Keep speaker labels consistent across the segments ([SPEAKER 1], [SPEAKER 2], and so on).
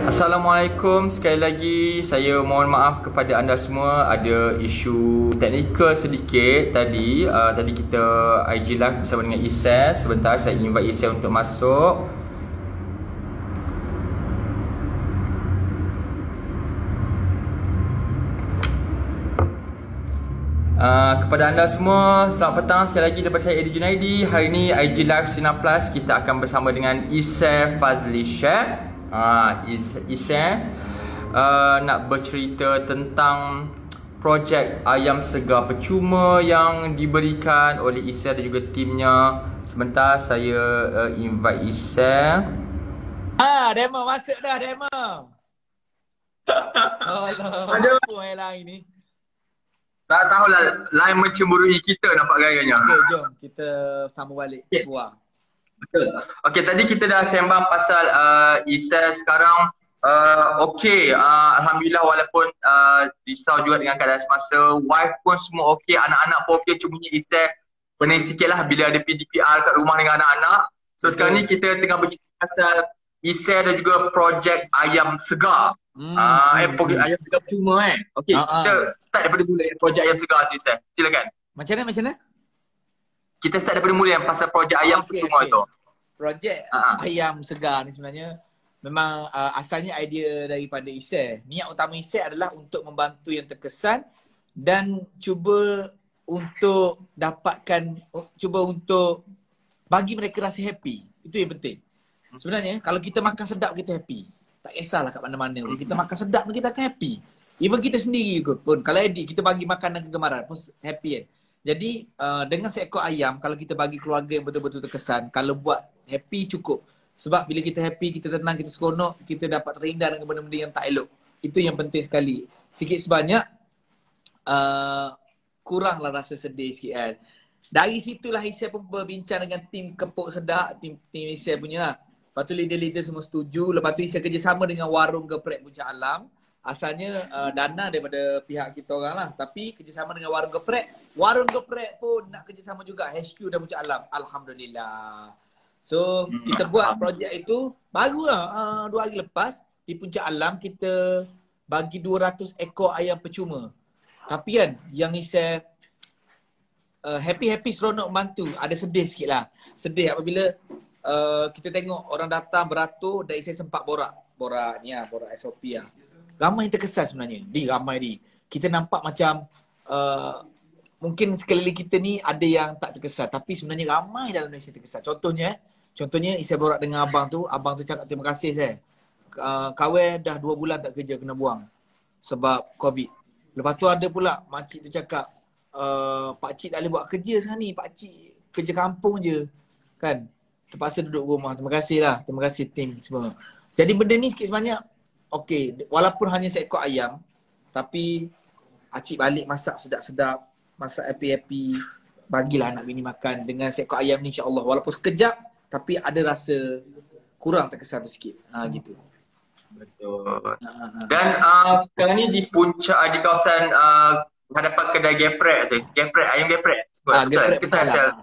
[SPEAKER 1] Assalamualaikum, sekali lagi saya mohon maaf kepada anda semua, ada isu teknikal sedikit tadi. Tadi kita IG live bersama dengan Isel. Sebentar saya invite Isel untuk masuk. Kepada anda semua, selamat petang sekali lagi daripada saya Eddie Junaidi. Hari ini IG Live Sinar Plus kita akan bersama dengan Isel Fazli Shah. Isel nak bercerita tentang projek ayam segar percuma yang diberikan oleh Isel dan juga timnya. Sebentar saya invite Isel.
[SPEAKER 2] Demo masuk dah, demo.
[SPEAKER 1] Aduh.
[SPEAKER 2] Apa yang lain ni?
[SPEAKER 1] Tak tahulah, lain mencemburui kita nampak gayanya.
[SPEAKER 2] Okey, jom kita sambung balik keluar.
[SPEAKER 1] Betul. Okey, tadi kita dah sembang pasal Isel sekarang okey, alhamdulillah, walaupun risau juga dengan keadaan semasa, wife pun semua okey, anak-anak pun okey, cuma Isel pening sikitlah bila ada PDPR kat rumah dengan anak-anak. So sekarang ni kita tengah bercerita pasal Isel dan juga projek ayam segar. Projek ayam segar percuma okey, kita start daripada mula projek ayam segar tu, Isel. Silakan.
[SPEAKER 2] Macam mana?
[SPEAKER 1] Kita start daripada mula yang pasal projek ayam percuma tu.
[SPEAKER 2] Projek ayam segar ni sebenarnya memang asalnya idea daripada Isel. Niat utama Isel adalah untuk membantu yang terkesan dan cuba untuk bagi mereka rasa happy. Itu yang penting. Sebenarnya kalau kita makan sedap kita happy. Tak kisahlah kat mana-mana pun. Kita makan sedap pun kita akan happy. Even kita sendiri pun. Kalau Eddie kita bagi makanan kegemaran pun happy kan. Jadi dengan seekor ayam, kalau kita bagi keluarga yang betul-betul terkesan, kalau buat happy cukup. Sebab bila kita happy, kita tenang, kita seronok, kita dapat terhindar dengan benda-benda yang tak elok. Itu yang penting sekali. Sikit sebanyak kuranglah rasa sedih sikit kan. Dari situlah Isel pun berbincang dengan tim Kepok Sedap, tim Isel punya lah. Lepas tu leader-leader semua setuju. Lepas tu Isel kerjasama dengan Warung Geprek Puncak Alam. Asalnya dana daripada pihak kita orang lah. Tapi kerjasama dengan Warung Geprek. Warung Geprek pun nak kerjasama juga. HQ dan Puncak Alam. Alhamdulillah. So kita buat projek itu barulah 2 hari lepas. Di Puncak Alam kita bagi 200 ekor ayam percuma. Tapi kan yang Isel happy seronok membantu. Ada sedih sikit lah. Sedih apabila kita tengok orang datang beratur dan Isel sempat borak ni lah, borak SOP lah. Ramai yang terkesan sebenarnya. Ramai. Kita nampak macam mungkin sekeliling kita ni ada yang tak terkesan. Tapi sebenarnya ramai dalam Malaysia terkesan. Contohnya Isel borak dengan abang tu cakap terima kasih saya. Kawan dah 2 bulan tak kerja kena buang sebab COVID. Lepas tu ada pula makcik tu cakap pakcik tak boleh buat kerja sekarang ni. Pakcik kerja kampung je. Kan? Terpaksa duduk rumah. Terima kasih tim semua. Jadi benda ni sikit sebanyak okey, walaupun hanya seekor ayam, tapi acik balik masak sedap-sedap, masak happy-happy, bagilah anak bini makan dengan seekor ayam ni insya-Allah. Walaupun sekejap, tapi ada rasa kurang terkesan tu sikit. Gitu.
[SPEAKER 1] Betul. Dan sekarang ni di puncak, di kawasan hadapan kedai ayam geprek.
[SPEAKER 2] Geprek Puncak Alam.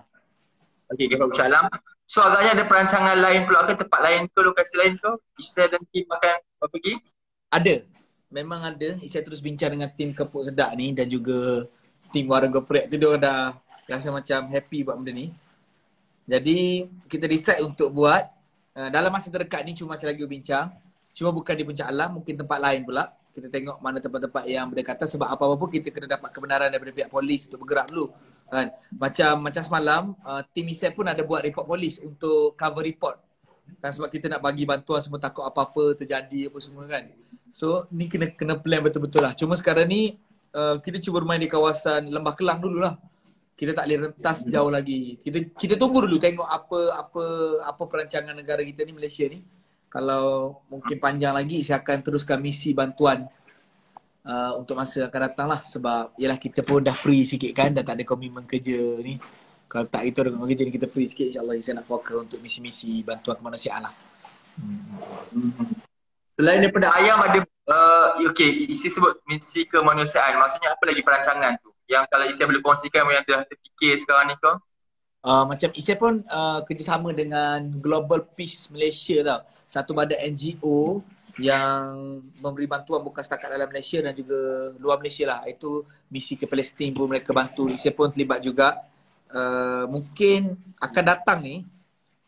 [SPEAKER 1] Okey, geprek Puncak Alam. So agaknya ada perancangan lain pula ke, tempat lain ke, lokasi lain ke? Isel dan tim akan pergi?
[SPEAKER 2] Ada. Memang ada. Isel terus bincang dengan tim Kepok Sedap ni dan juga tim Warung Geprek tu, dia orang dah rasa macam happy buat benda ni. Jadi kita decide untuk buat dalam masa terdekat ni, cuma masih lagi berbincang. Cuma bukan di Puncak Alam, mungkin tempat lain pula. Kita tengok mana tempat-tempat yang berdekatan sebab apa-apa pun kita kena dapat kebenaran daripada pihak polis untuk bergerak dulu. Kan? Macam semalam, tim Isel pun ada buat report polis untuk cover report. Kan sebab kita nak bagi bantuan semua, takut apa-apa terjadi apa semua kan. So ni kena plan betul-betul lah. Cuma sekarang ni kita cuba bermain di kawasan Lembah Kelang dululah. Kita tak boleh rentas jauh lagi. Kita tunggu dulu tengok apa perancangan negara kita ni, Malaysia ni. Kalau mungkin panjang lagi, saya akan teruskan misi bantuan untuk masa akan datang lah. Sebab yalah kita pun dah free sikit kan, dah tak ada komitmen kerja ni. Kalau tak itu dengan kerja ni kita free sikit, insyaAllah saya nak fokus untuk misi-misi bantuan kemanusiaan lah.
[SPEAKER 1] Selain daripada ayam ada, okey, isi sebut misi kemanusiaan, maksudnya apa lagi perancangan tu? Yang kalau Isel boleh kongsikan yang telah terfikir sekarang ni ke?
[SPEAKER 2] Macam Isel pun kerjasama dengan Global Peace Malaysia tau. Satu badan NGO yang memberi bantuan bukan setakat dalam Malaysia dan juga luar Malaysia lah. Itu misi ke Palestin pun mereka bantu. Isya pun terlibat juga. Mungkin akan datang ni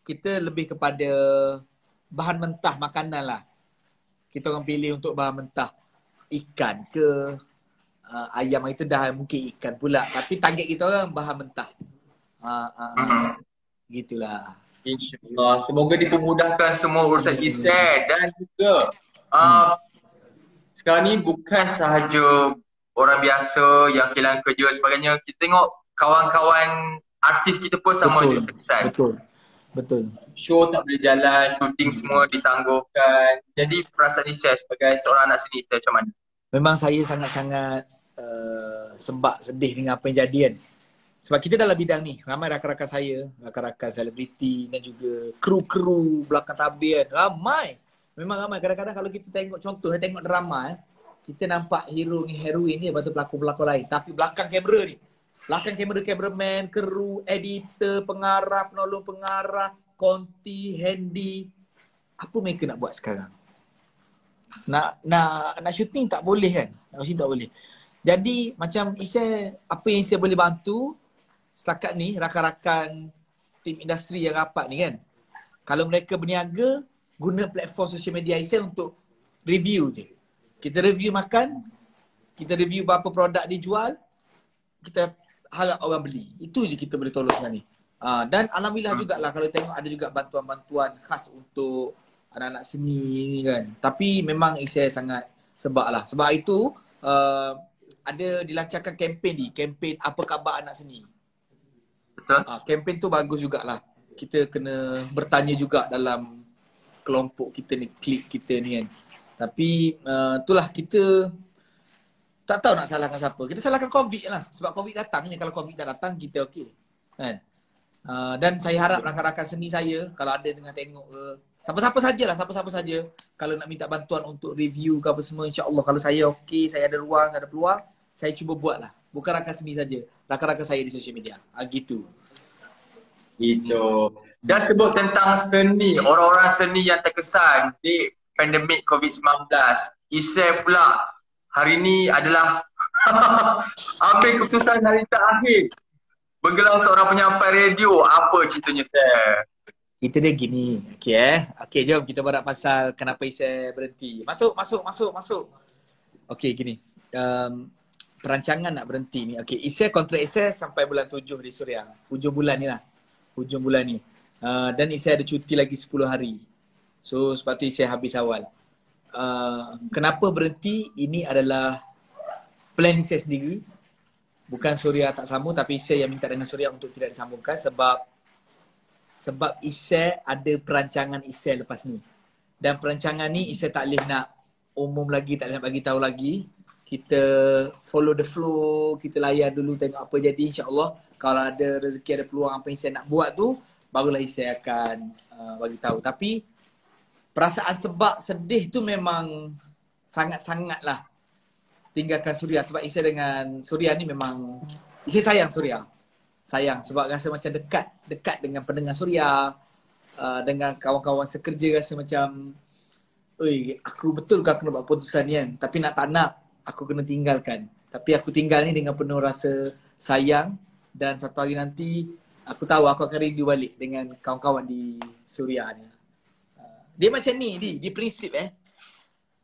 [SPEAKER 2] kita lebih kepada bahan mentah makanan lah. Kita orang pilih untuk bahan mentah. Ikan ke ayam itu dah mungkin ikan pula. Tapi target kita orang bahan mentah. Gitulah.
[SPEAKER 1] InsyaAllah. Semoga dipermudahkan semua urusan Isay dan juga sekarang ni bukan sahaja orang biasa yang kehilangan kerja dan sebagainya. Kita tengok kawan-kawan artis kita pun sama juga terkesan.
[SPEAKER 2] Betul.
[SPEAKER 1] Show tak boleh jalan, shooting semua ditangguhkan. Jadi perasaan Isay sebagai seorang anak seni kita macam mana?
[SPEAKER 2] Memang saya sangat-sangat sebab sedih dengan apa yang jadi kan. Sebab kita dalam bidang ni, ramai rakan-rakan saya, rakan-rakan selebriti dan juga kru-kru belakang tabir kan. Ramai. Memang ramai. Kadang-kadang kalau kita tengok contoh, tengok drama kita nampak hero ni, heroin ni, lepas tu pelakon-pelakon lain. Tapi belakang kamera ni, belakang kamera, cameraman, kru, editor, pengarah, penolong pengarah, konti, handy. Apa mereka nak buat sekarang? Nak syuting tak boleh kan? Nak syuting tak boleh. Jadi macam Isay, apa yang Isay boleh bantu setakat ni, rakan-rakan tim industri yang rapat ni kan, kalau mereka berniaga, guna platform social media Isay untuk review je. Kita review makan, kita review berapa produk dijual, kita harap orang beli. Itu je kita boleh tolong sekarang ni. Dan alhamdulillah jugalah kalau tengok ada juga bantuan-bantuan khas untuk anak-anak seni ni kan. Tapi memang Isay sangat sebab lah. Sebab itu ada dilancarkan kempen apa khabar anak seni.
[SPEAKER 1] Betul.
[SPEAKER 2] Kempen tu bagus jugalah. Kita kena bertanya juga dalam kelompok kita ni, klik kita ni kan. Tapi itulah kita tak tahu nak salahkan siapa. Kita salahkan COVID lah. Sebab COVID datang ni. Kalau COVID tak datang, kita okey. Kan? Dan saya harap rakan-rakan seni saya, kalau ada dengan tengok ke, siapa-siapa sajalah, siapa-siapa saja, kalau nak minta bantuan untuk review ke apa semua, insya-Allah kalau saya okey, saya ada ruang, ada peluang, saya cuba buat lah. Bukan rakan seni saja, rakan-rakan saya di social media. Gitu.
[SPEAKER 1] Gitu. Dan sebut tentang seni, orang-orang seni yang terkesan di pandemik COVID-19. Isay pula hari ni adalah ambil keputusan hari terakhir bergelar seorang penyampai radio. Apa ceritanya, Sir?
[SPEAKER 2] Itu dia gini. Okey, jom kita borak pasal kenapa Isay berhenti. Masuk. Okey, gini. Perancangan nak berhenti ni. Okey, Isay, kontrak Isay sampai bulan 7 di Suria. Hujung bulan ni lah. Dan Isay ada cuti lagi 10 hari. So, sebab tu Isay habis awal. Kenapa berhenti? Ini adalah plan Isay sendiri. Bukan Suria tak sambung, tapi Isay yang minta dengan Suria untuk tidak disambungkan sebab Isay ada perancangan Isay lepas ni. Dan perancangan ni Isay tak boleh nak umum lagi, tak boleh nak bagi tahu lagi. Kita follow the flow, kita layan dulu tengok apa jadi, insya-Allah. Kalau ada rezeki, ada peluang apa yang Isay nak buat tu, barulah Isay akan bagi tahu. Tapi perasaan sebab sedih tu memang sangat-sangatlah tinggalkan Suria. Sebab Isay dengan Suria ni memang, Isay sayang Suria. Sayang sebab rasa macam dekat dengan pendengar Suria, dengan kawan-kawan sekerja, rasa macam aku betul ke aku nak buat keputusan ni kan, tapi nak tak nak aku kena tinggalkan. Tapi aku tinggal ni dengan penuh rasa sayang. Dan satu hari nanti aku tahu aku akan rindu balik dengan kawan-kawan di Suria ni. Dia macam ni, dia prinsip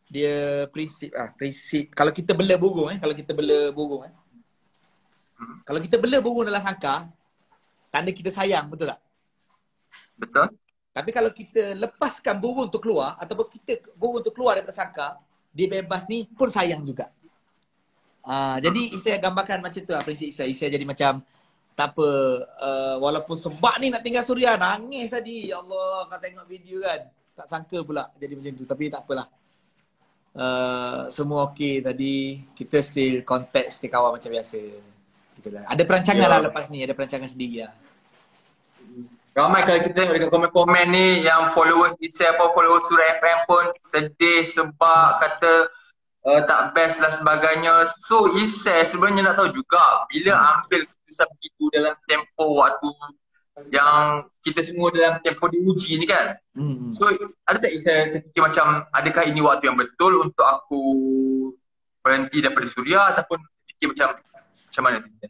[SPEAKER 2] dia prinsip kalau kita bela burung kalau kita bela burung dalam sangkar, tanda kita sayang, betul tak?
[SPEAKER 1] Betul.
[SPEAKER 2] Tapi kalau kita lepaskan burung tu keluar, ataupun burung tu keluar daripada sangkar, dia bebas ni pun sayang juga. Jadi Isay gambarkan macam tu lah prinsip Isay. Isay jadi macam tak apa, walaupun sebab ni nak tinggal Suria, nangis tadi. Ya Allah, kau tengok video kan. Tak sangka pula jadi macam tu. Tapi tak apalah. Semua okey tadi. Kita still contact, still kawan macam biasa. Gitulah. Ada perancangan lah lepas ni. Ada perancangan sendiri lah.
[SPEAKER 1] Ramai kalau kita tengok dekat komen-komen ni, yang followers Isay apa followers Suria FM pun sedih sebab kata tak best lah sebagainya. So Isay sebenarnya nak tahu juga bila ambil keputusan begitu dalam tempoh waktu yang kita semua dalam tempoh diuji ni kan. So ada tak Isa terfikir macam adakah ini waktu yang betul untuk aku berhenti daripada Suria ataupun fikir macam mana Isa?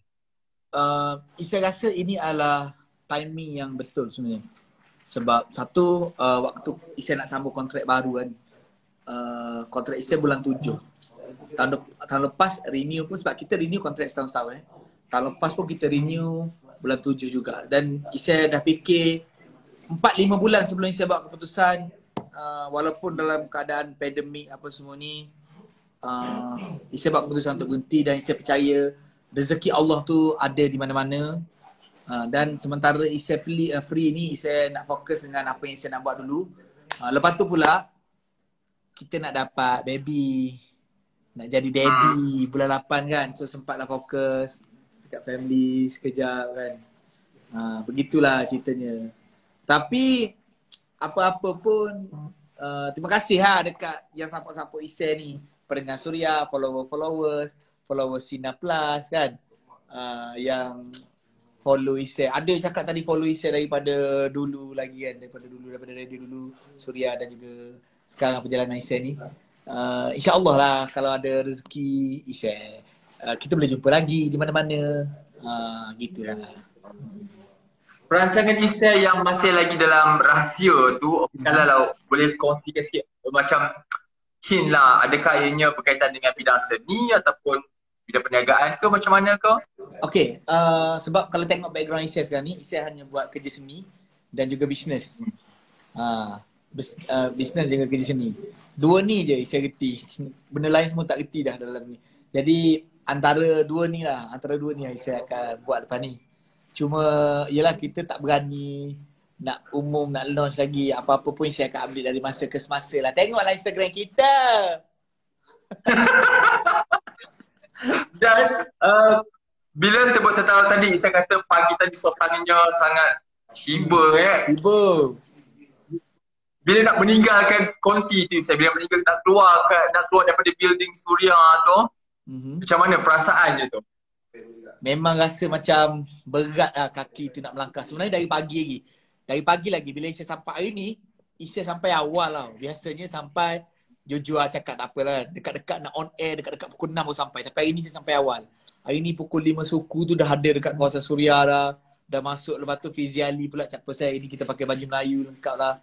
[SPEAKER 2] Isa rasa ini adalah timing yang betul sebenarnya. Sebab satu, waktu Isa nak sambung kontrak baru kan, kontrak Isa bulan 7. Tahun lepas renew pun, sebab kita renew kontrak setahun-setahun tahun lepas pun kita renew bulan 7 juga. Dan Isa dah fikir 4-5 bulan sebelum Isa buat keputusan, walaupun dalam keadaan pandemik apa semua ni, Isa buat keputusan untuk berhenti. Dan Isa percaya rezeki Allah tu ada di mana-mana. Dan sementara Isa free ni, Isa nak fokus dengan apa yang Isa nak buat dulu. Lepas tu pula kita nak dapat baby, nak jadi daddy bulan 8 kan. So sempatlah fokus dekat family sekejap kan. Begitulah ceritanya. Tapi apa-apa pun, terima kasih dekat yang support-support Isa ni, pendengar Suria, followers Sina Plus kan, yang follow Isa. Ada cakap tadi follow Isa daripada dulu lagi kan, daripada radio dulu Suria dan juga sekarang perjalanan Isa ni. InsyaAllah lah kalau ada rezeki Isa, kita boleh jumpa lagi di mana-mana. Gitulah.
[SPEAKER 1] Perancangan Isa yang masih lagi dalam rahsia tu, kalau boleh kongsikan sikit macam hint lah, adakah ianya berkaitan dengan bidang seni ataupun bidang perniagaan ke macam mana ke?
[SPEAKER 2] Okay, sebab kalau tengok background Isa sekarang ni, Isa hanya buat kerja seni dan juga bisnes. Bisnes dengan kerja seni. Dua ni je Isa reti. Benda lain semua tak reti dah dalam ni. Jadi antara dua ni yang Isa akan buat lepas ni. Cuma yelah, kita tak berani nak umum, nak launch lagi. Apa-apa pun saya akan update dari masa ke semasa lah. Tengoklah Instagram kita.
[SPEAKER 1] Dan bila sebut tentang tadi, Isa kata pagi tadi suasananya sangat hibur
[SPEAKER 2] Hibur.
[SPEAKER 1] Bila nak meninggalkan konti tu, bila nak keluar daripada building Suria tu, macam mana perasaannya tu?
[SPEAKER 2] Memang rasa macam berat lah kaki tu nak melangkah. Sebenarnya dari pagi lagi bila Isa sampai hari ni, Isa sampai awal tau. Biasanya sampai jujur cakap tak apalah, dekat-dekat nak on air, dekat-dekat pukul 6 baru sampai. Tapi hari ni saya sampai awal. Hari ni pukul 5 suku tu dah ada dekat kawasan Suria dah masuk. Lepas tu Fizi Ali pula cakap pasal hari ni kita pakai baju Melayu lengkap lah.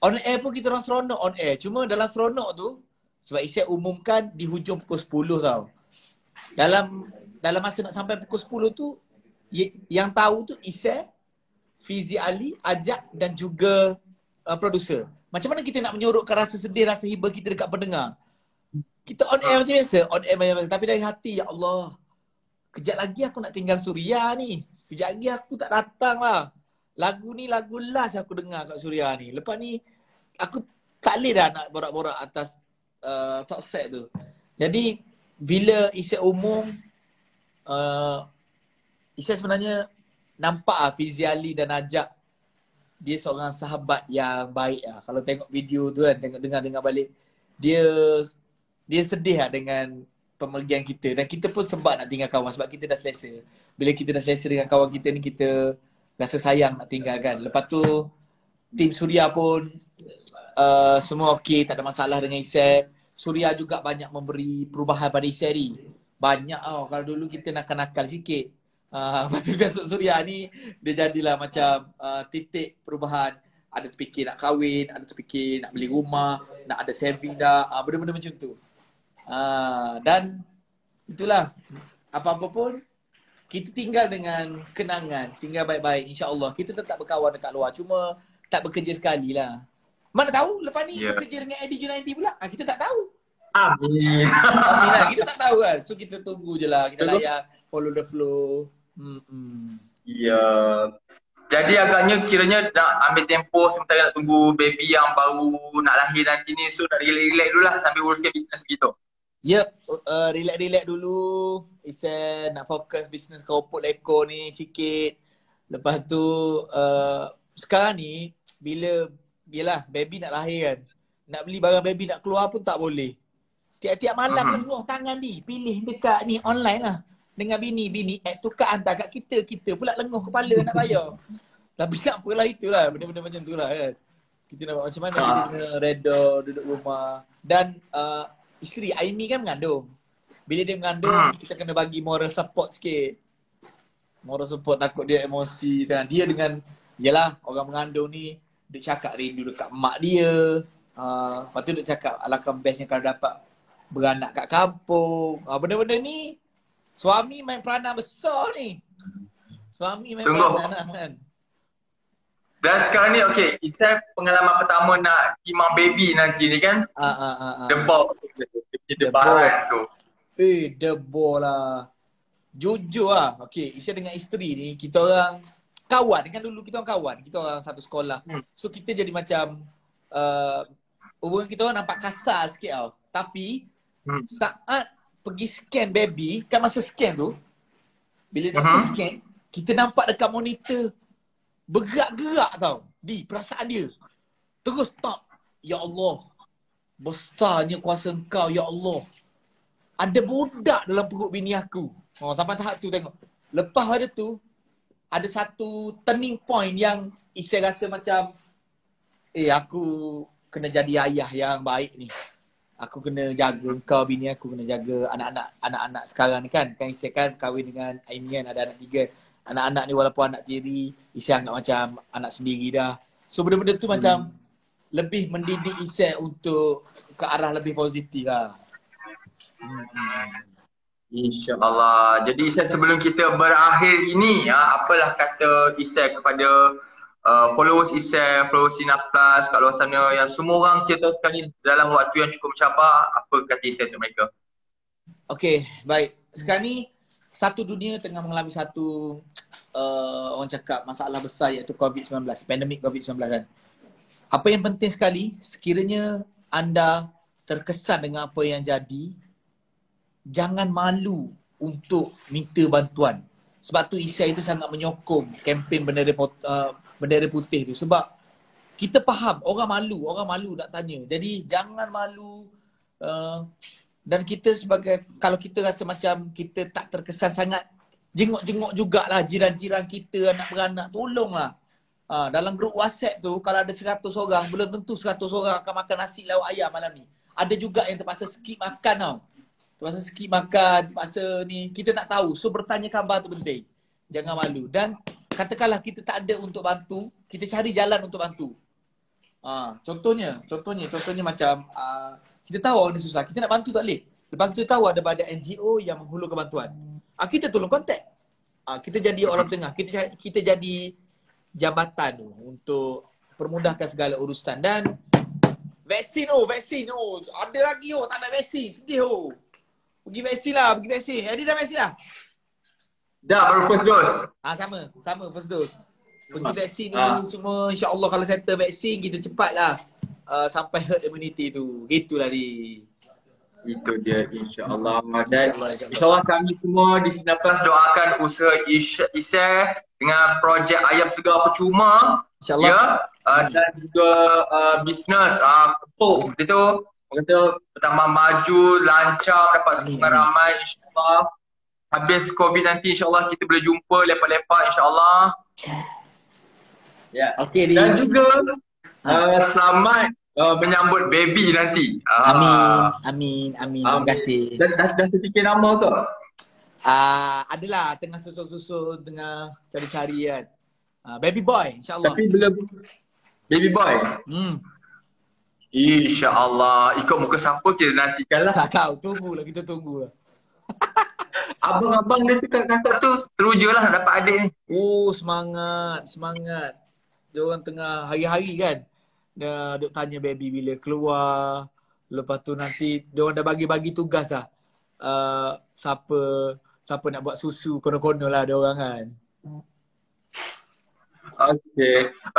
[SPEAKER 2] On air pun kita orang seronok on air. Cuma dalam seronok tu, sebab Isa umumkan di hujung pukul 10 tau. Dalam masa nak sampai pukul 10 tu, yang tahu tu Isa, Fizi Ali, Ajak dan juga producer. Macam mana kita nak menyorokkan rasa sedih, rasa hibur kita dekat pendengar? Kita on air macam biasa, tapi dari hati, ya Allah, kejap lagi aku nak tinggal Suria ni. Kejap lagi aku tak datang lah. Lagu ni lagu last aku dengar kat Suria ni. Lepas ni aku tak boleh dah nak borak-borak atas talk set tu. Jadi bila Isa umum, Isa sebenarnya nampak Fizi Ali dan Ajak, dia seorang sahabat yang baik lah. Kalau tengok video tu kan, dengar balik, dia sedih lah dengan pemergian kita. Dan kita pun sempat nak tinggal kawan sebab kita dah selesa. Bila kita dah selesa dengan kawan kita ni, kita rasa sayang nak tinggalkan. Lepas tu tim Suria pun semua okey, tak ada masalah dengan Isa. Suria juga banyak memberi perubahan pada Isa ni. Banyak tau. Kalau dulu kita nakal-nakal sikit, lepas tu masuk Suria ni, dia jadilah macam titik perubahan. Ada terfikir nak kahwin, ada terfikir nak beli rumah, nak ada saving dah, benda-benda macam tu. Dan itulah, apa-apa pun kita tinggal dengan kenangan, tinggal baik-baik, insya-Allah. Kita tetap berkawan dekat luar, cuma tak bekerja sekali lah. Mana tahu lepas ni bekerja dengan Eddie Junaidi pula, kita tak tahu.
[SPEAKER 1] Amin.
[SPEAKER 2] Amin lah, kita tak tahu kan. So kita tunggu je lah, kita layak, follow the flow.
[SPEAKER 1] Ya. Jadi agaknya kiranya nak ambil tempoh sementara nak tunggu baby yang baru nak lahir nanti ni. So nak relax dulu lah sambil uruskan bisnes begitu.
[SPEAKER 2] Yep, relax dulu. Isa nak fokus bisnes keropok lekor ni sikit. Lepas tu sekarang ni bila yelah baby nak lahir kan, nak beli barang baby nak keluar pun tak boleh. Tiap-tiap malam lenguh tangan ni, pilih dekat ni online lah dengan bini tukar hantar kat kita pula lenguh kepala nak bayar. Tapi nak apalah itulah, benda-benda macam tu lah kan. Kita nak buat macam mana kita kena reda, duduk rumah. Dan isteri Aimi kan mengandung. Bila dia mengandung, kita kena bagi moral support sikit. Moral support, takut dia emosi kan. Dia dengan, yelah orang mengandung ni, dia cakap rindu dekat mak dia. Lepas tu dia cakap alangkah bestnya kalau dapat beranak kat kampung. Benda-benda ni, suami main peranan besar ni. Suami main peranan kan.
[SPEAKER 1] Dan sekarang ni okay, Isai pengalaman pertama nak imam baby nanti ni kan. Debor. Debaran tu.
[SPEAKER 2] Debor lah. Jujur lah. Okay, Isai dengan isteri ni, kita orang kawan. Kan dulu kita orang kawan. Kita orang satu sekolah. So kita jadi macam, hubungan kita orang nampak kasar sikit tau. Tapi, saat pergi scan baby, kan masa scan tu, bila doktor scan, kita nampak dekat monitor, bergerak-gerak tau. Di perasaan dia. Terus stop. Ya Allah. Besarnya kuasa engkau, ya Allah. Ada budak dalam perut bini aku. Sampai tahap tu tengok. Lepas pada tu, ada satu turning point yang Isai rasa macam, aku kena jadi ayah yang baik ni. Aku kena jaga engkau bini aku, kena jaga anak-anak sekarang ni kan. Kan Isai kan kahwin dengan Aimi kan, ada anak 3. Anak-anak ni walaupun anak tiri, Isai anggap macam anak sendiri dah. So benda-benda tu macam lebih mendidik Isai untuk ke arah lebih positif lah.
[SPEAKER 1] InsyaAllah. Jadi Isai sebelum kita berakhir ini, apalah kata Isai kepada followers Isai, followers Sina Plus kat luar sana yang semua orang kita sekali dalam waktu yang cukup mencabar, apa kata Isai untuk mereka?
[SPEAKER 2] Okay, baik. Sekarang ni satu dunia tengah mengalami satu orang cakap masalah besar iaitu COVID-19, pandemik COVID-19 kan. Apa yang penting sekali, sekiranya anda terkesan dengan apa yang jadi, jangan malu untuk minta bantuan. Sebab tu Isai itu sangat menyokong kempen bendera putih tu. Sebab kita faham orang malu nak tanya. Jadi jangan malu. Dan kita sebagai, kalau kita rasa macam kita tak terkesan sangat, jenguk-jenguk jugalah jiran-jiran kita, anak beranak, tolonglah. Dalam grup WhatsApp tu, kalau ada 100 orang, belum tentu 100 orang akan makan nasi lauk ayam malam ni. Ada juga yang terpaksa skip makan tau. Terpaksa skip makan, terpaksa ni, kita tak tahu. So bertanya khabar tu penting. Jangan malu. Dan katakanlah kita tak ada untuk bantu, kita cari jalan untuk bantu. Contohnya macam kita tahu orang ni susah, kita nak bantu tak boleh. Lepas kita tahu ada badan NGO yang menghulurkan bantuan. Kita tolong kontak. Kita jadi orang tengah, kita jadi jambatan tu untuk permudahkan segala urusan. Dan vaksin ada lagi tak ada vaksin, sedih Pergi vaksin lah, Adi dah vaksin lah?
[SPEAKER 1] Dah, baru first dose.
[SPEAKER 2] Sama first dose. Pergi vaksin dulu semua, insya-Allah kalau settle vaksin kita cepatlah sampai herd immunity tu. Gitulah di.
[SPEAKER 1] Itu dia, insya-Allah. Dan insya-Allah kami semua di Sina Plus doakan usaha Isai dengan projek ayam segar percuma.
[SPEAKER 2] InsyaAllah.
[SPEAKER 1] Dan juga bisnes kepung itu kata bertambah maju, lancar, dapat sokongan ramai insya-Allah. Habis COVID nanti insya-Allah kita boleh jumpa lepak-lepak insya-Allah. Ya.
[SPEAKER 2] Okay,
[SPEAKER 1] dan juga selamat menyambut baby nanti.
[SPEAKER 2] Amin. Terima kasih.
[SPEAKER 1] Dah terfikir nama ke?
[SPEAKER 2] Adalah tengah susun, tengah cari-cari kan. Baby boy insya-Allah.
[SPEAKER 1] Tapi belum baby boy. InsyaAllah. Ikut muka siapa kita nantikan lah.
[SPEAKER 2] Tak tahu, kita tunggulah.
[SPEAKER 1] Abang-abang dia tu, kakak tu teruja lah nak dapat adik ni.
[SPEAKER 2] Semangat. Dia orang tengah hari-hari kan. Dia duk tanya baby bila keluar. Lepas tu nanti dia orang dah bagi tugas dah. Siapa nak buat susu, kono-kono lah dia orang kan.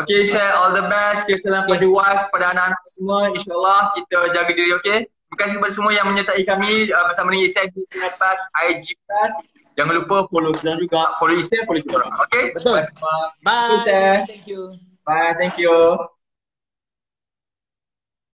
[SPEAKER 1] Okay, share all the best. Salam kepada wife, kepada anak-anak semua. InsyaAllah kita jaga diri, okay? Terima kasih kepada semua yang menyertai kami bersama dengan Isai di Sina Plus, IG Plus. Jangan lupa follow kita juga. Follow Isai, follow kita orang. Okay?
[SPEAKER 2] Betul.
[SPEAKER 1] Bye.
[SPEAKER 2] Thank you.
[SPEAKER 1] Bye, thank you.